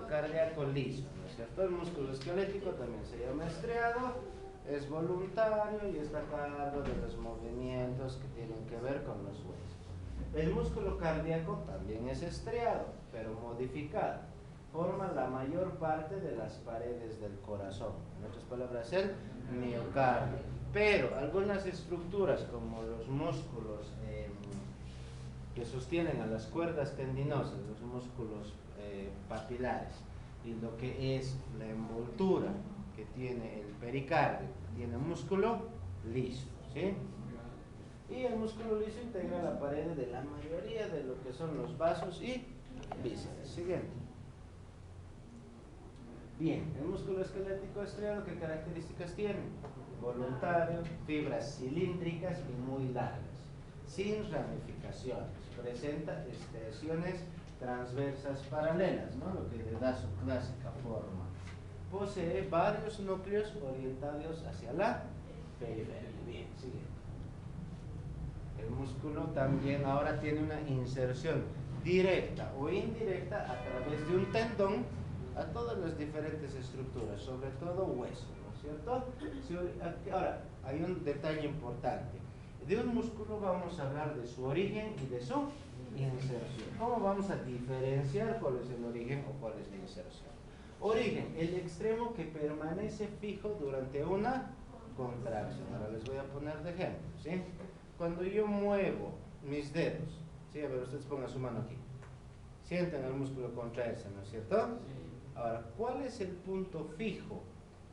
músculo cardíaco liso, ¿no es cierto? El músculo esquelético también se llama estriado, es voluntario y está a cargo de los movimientos que tienen que ver con los huesos. El músculo cardíaco también es estriado, pero modificado. Forma la mayor parte de las paredes del corazón. En otras palabras, el miocardio. Pero algunas estructuras, como los músculos que sostienen a las cuerdas tendinosas, los músculos papilares, y lo que es la envoltura que tiene el pericardio, tiene músculo liso, ¿sí? Y el músculo liso integra la pared de la mayoría de lo que son los vasos y bíceps. Siguiente. Bien, el músculo esquelético estriado, ¿qué características tiene? Voluntario, fibras cilíndricas y muy largas, sin ramificaciones. Presenta extensiones transversas paralelas, ¿no? Lo que le da su clásica forma. Posee varios núcleos orientados hacia la periferia. Bien, siguiente. El músculo también ahora tiene una inserción directa o indirecta a través de un tendón a todas las diferentes estructuras, sobre todo hueso, ¿no es cierto? Ahora, hay un detalle importante. De un músculo vamos a hablar de su origen y de su inserción. ¿Cómo vamos a diferenciar cuál es el origen o cuál es la inserción? Origen, el extremo que permanece fijo durante una contracción. Ahora les voy a poner de ejemplo, ¿sí? Cuando yo muevo mis dedos, ¿sí? A ver, ustedes pongan su mano aquí. Sienten el músculo contraerse, ¿no es cierto? Ahora, ¿cuál es el punto fijo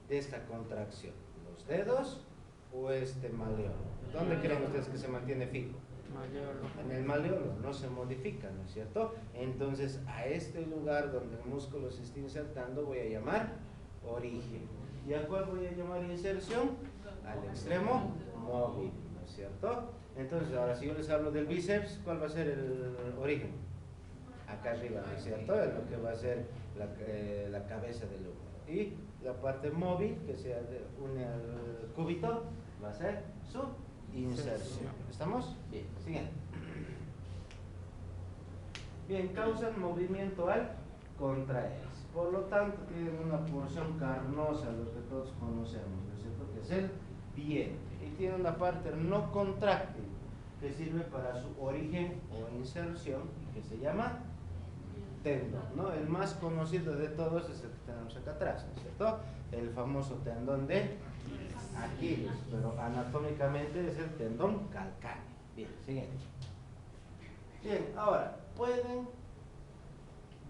de esta contracción? ¿Los dedos o este maleolo? ¿Dónde creen ustedes que se mantiene fijo? En el maleolo, no se modifica, ¿no es cierto? Entonces, a este lugar donde el músculo se está insertando voy a llamar origen. ¿Y a cuál voy a llamar inserción? Al extremo móvil, ¿no es cierto? Entonces, ahora si yo les hablo del bíceps, ¿cuál va a ser el origen? Acá arriba, ¿no es cierto? Es lo que va a ser la cabeza del húmero. Y la parte móvil, que se une al cúbito, va a ser su inserción. ¿Estamos? Bien, siguiente. Bien, causan movimiento al contraerse. Por lo tanto, tienen una porción carnosa, lo que todos conocemos, ¿no es cierto? Que es el vientre. Y tiene una parte no contráctil, que sirve para su origen o inserción, y que se llama tendón, ¿no? El más conocido de todos es el que tenemos acá atrás, ¿no es cierto? El famoso tendón de Aquiles, pero anatómicamente es el tendón calcáneo. Bien, siguiente. Bien, ahora, pueden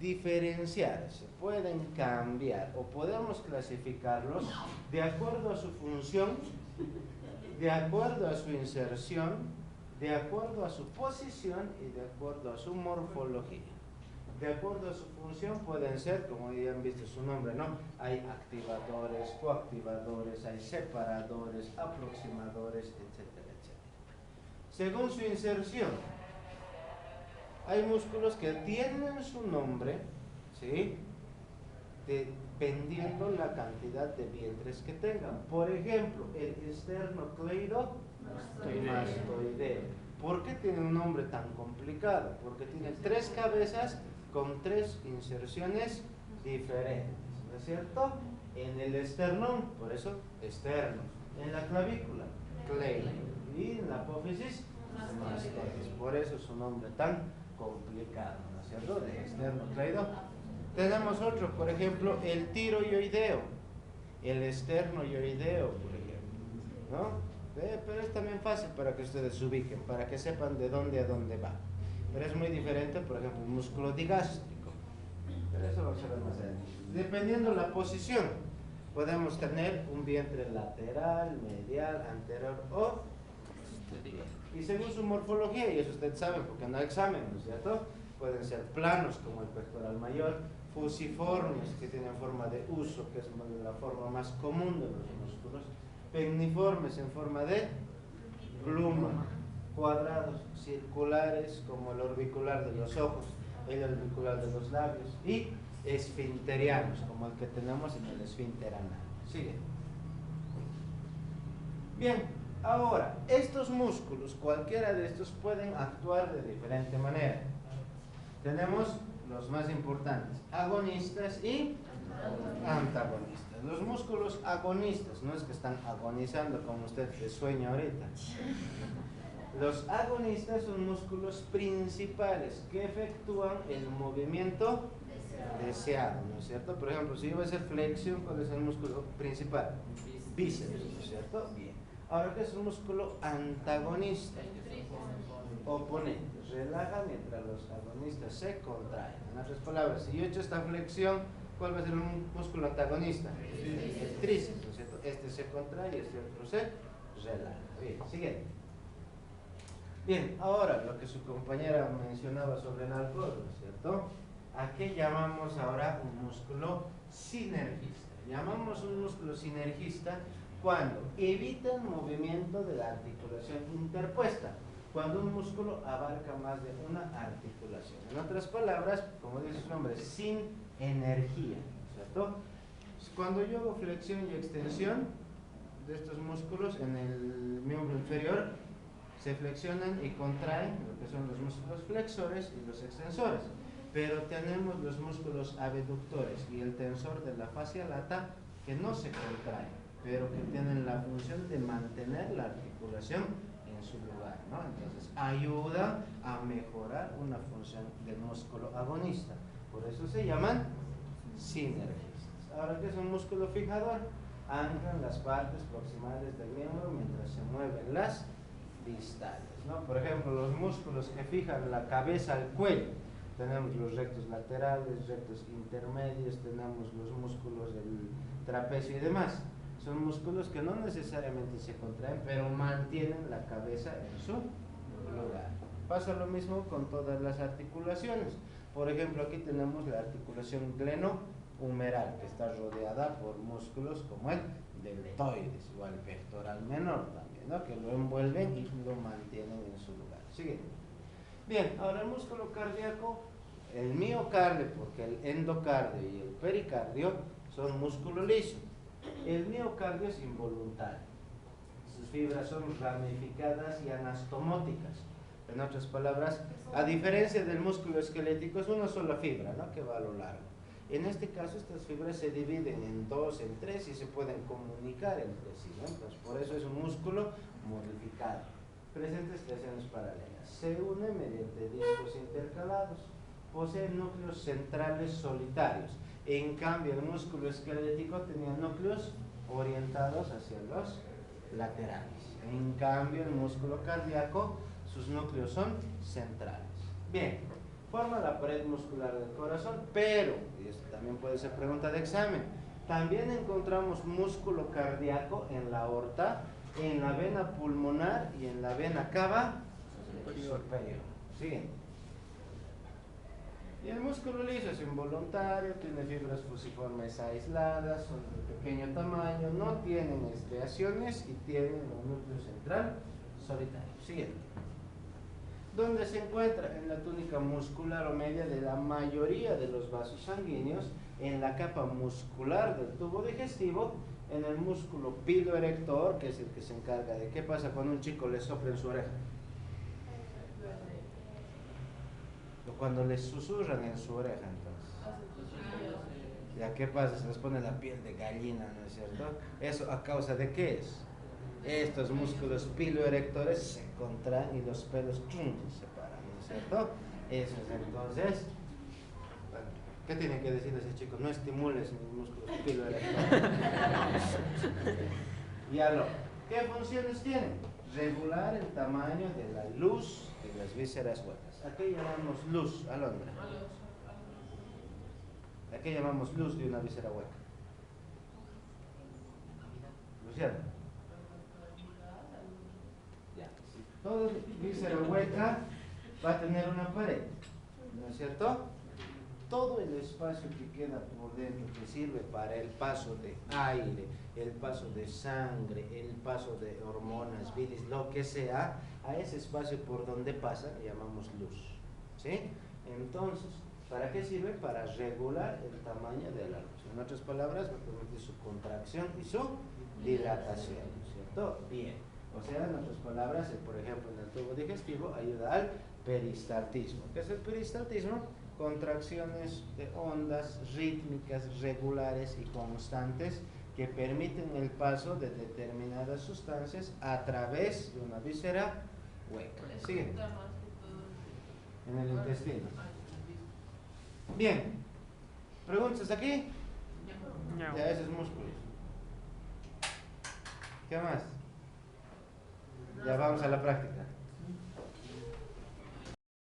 diferenciarse, pueden cambiar o podemos clasificarlos de acuerdo a su función, de acuerdo a su inserción, de acuerdo a su posición y de acuerdo a su morfología. De acuerdo a su función pueden ser, como ya han visto su nombre, ¿no? Hay activadores, coactivadores, hay separadores, aproximadores, etcétera, etcétera. Según su inserción, hay músculos que tienen su nombre, ¿sí? Dependiendo la cantidad de vientres que tengan. Por ejemplo, el esternocleidomastoideo. ¿Por qué tiene un nombre tan complicado? Porque tiene 3 cabezas con 3 inserciones diferentes, ¿no es cierto? En el esternón, por eso esterno. En la clavícula, cleido. Y en la apófisis, mastoides. Por eso su nombre tan complicado, ¿no es cierto? De esternocleido. Tenemos otro, por ejemplo, el tiroideo, el esternoioideo, por ejemplo, ¿no? Pero es también fácil para que ustedes se ubiquen, para que sepan de dónde a dónde va. Pero es muy diferente, por ejemplo, el músculo digástrico. Pero eso vamos a ver más adelante. Dependiendo la posición, podemos tener un vientre lateral, medial, anterior o exterior. Y según su morfología, y eso ustedes saben porque no hay examen, ¿no es cierto? Pueden ser planos como el pectoral mayor, fusiformes que tienen forma de uso, que es la forma más común de los músculos, penniformes en forma de pluma, cuadrados, circulares como el orbicular de los ojos, el orbicular de los labios, y esfinterianos como el que tenemos en el esfínter anal. Sigue. Bien, ahora, estos músculos, cualquiera de estos pueden actuar de diferente manera. Tenemos los más importantes, agonistas y antagonistas. Los músculos agonistas, no es que están agonizando como usted de sueño ahorita. Los agonistas son músculos principales que efectúan el movimiento deseado, ¿no es cierto? Por ejemplo, si yo voy a hacer flexión, ¿cuál es el músculo principal? Bíceps, ¿no es cierto? Bien. Ahora, ¿qué es un músculo antagonista? Oponente. Relaja mientras los agonistas se contraen. En otras palabras, si yo he hecho esta flexión, ¿cuál va a ser un músculo antagonista? El tríceps, ¿no es cierto? Este se contrae y este otro se relaja. Bien, siguiente. Bien, ahora lo que su compañera mencionaba sobre el alcohol, ¿no es cierto? ¿A qué llamamos ahora un músculo sinergista? Llamamos un músculo sinergista cuando evita el movimiento de la articulación interpuesta, cuando un músculo abarca más de una articulación. En otras palabras, como dice su nombre, sin energía, ¿cierto? Cuando yo hago flexión y extensión de estos músculos en el miembro inferior, se flexionan y contraen lo que son los músculos flexores y los extensores. Pero tenemos los músculos abductores y el tensor de la fascia lata que no se contraen, pero que tienen la función de mantener la articulación en su lugar, ¿no? Entonces ayuda a mejorar una función del músculo agonista. Por eso se llaman sinergistas. Ahora, ¿qué es un músculo fijador? Anclan las partes proximales del miembro mientras se mueven las distales, ¿no? Por ejemplo, los músculos que fijan la cabeza al cuello, tenemos los rectos laterales, rectos intermedios, tenemos los músculos del trapecio y demás. Son músculos que no necesariamente se contraen, pero mantienen la cabeza en su lugar. Pasa lo mismo con todas las articulaciones. Por ejemplo, aquí tenemos la articulación glenohumeral, que está rodeada por músculos como el deltoides o el pectoral menor también, ¿no? Que lo envuelven y lo mantienen en su lugar. Sigue. Bien, ahora el músculo cardíaco, el miocardio, porque el endocardio y el pericardio son músculo liso. El miocardio es involuntario. Sus fibras son ramificadas y anastomóticas. En otras palabras, a diferencia del músculo esquelético, es una sola fibra, ¿no? Que va a lo largo. En este caso, estas fibras se dividen en dos, en tres y se pueden comunicar entre sí, ¿no? Entonces, por eso es un músculo modificado. Presenta estaciones paralelas. Se une mediante discos intercalados. Posee núcleos centrales solitarios. En cambio, el músculo esquelético tenía núcleos orientados hacia los laterales. En cambio, el músculo cardíaco, sus núcleos son centrales. Bien, forma la pared muscular del corazón, pero, y esto también puede ser pregunta de examen, también encontramos músculo cardíaco en la aorta, en la vena pulmonar y en la vena cava superior. Siguiente. Y el músculo liso es involuntario, tiene fibras fusiformes aisladas, son de pequeño tamaño, no tienen estriaciones y tienen un núcleo central solitario. Siguiente. ¿Dónde se encuentra? En la túnica muscular o media de la mayoría de los vasos sanguíneos, en la capa muscular del tubo digestivo, en el músculo piloerector, que es el que se encarga de qué pasa cuando un chico le sopla en su oreja. O cuando les susurran en su oreja, entonces. ¿Ya qué pasa? Se les pone la piel de gallina, ¿no es cierto? ¿Eso a causa de qué es? Estos músculos piloerectores se contraen y los pelos se separan, ¿no es cierto? Eso es entonces. Bueno, ¿qué tienen que decir ese chico? No estimules mis músculos piloerectores. Ya lo. ¿Qué funciones tienen? Regular el tamaño de la luz de las vísceras huecas. ¿A qué llamamos luz, Alondra? ¿A qué llamamos luz de una víscera hueca? Luciano. Ya. Toda víscera hueca va a tener una pared, ¿no es cierto? Todo el espacio que queda por dentro, que sirve para el paso de aire, el paso de sangre, el paso de hormonas, bilis, lo que sea, a ese espacio por donde pasa le llamamos luz, ¿sí? Entonces, ¿para qué sirve? Para regular el tamaño de la luz. En otras palabras, va a permitir su contracción y su dilatación, ¿no es cierto? Bien. O sea, en otras palabras, por ejemplo, en el tubo digestivo ayuda al peristaltismo. ¿Qué es el peristaltismo? contracciones de ondas rítmicas, regulares y constantes que permiten el paso de determinadas sustancias a través de una víscera hueca. Sigue. En el intestino. Bien. ¿Preguntas aquí? No. Ya, ese es músculo. ¿Qué más? Ya vamos a la práctica.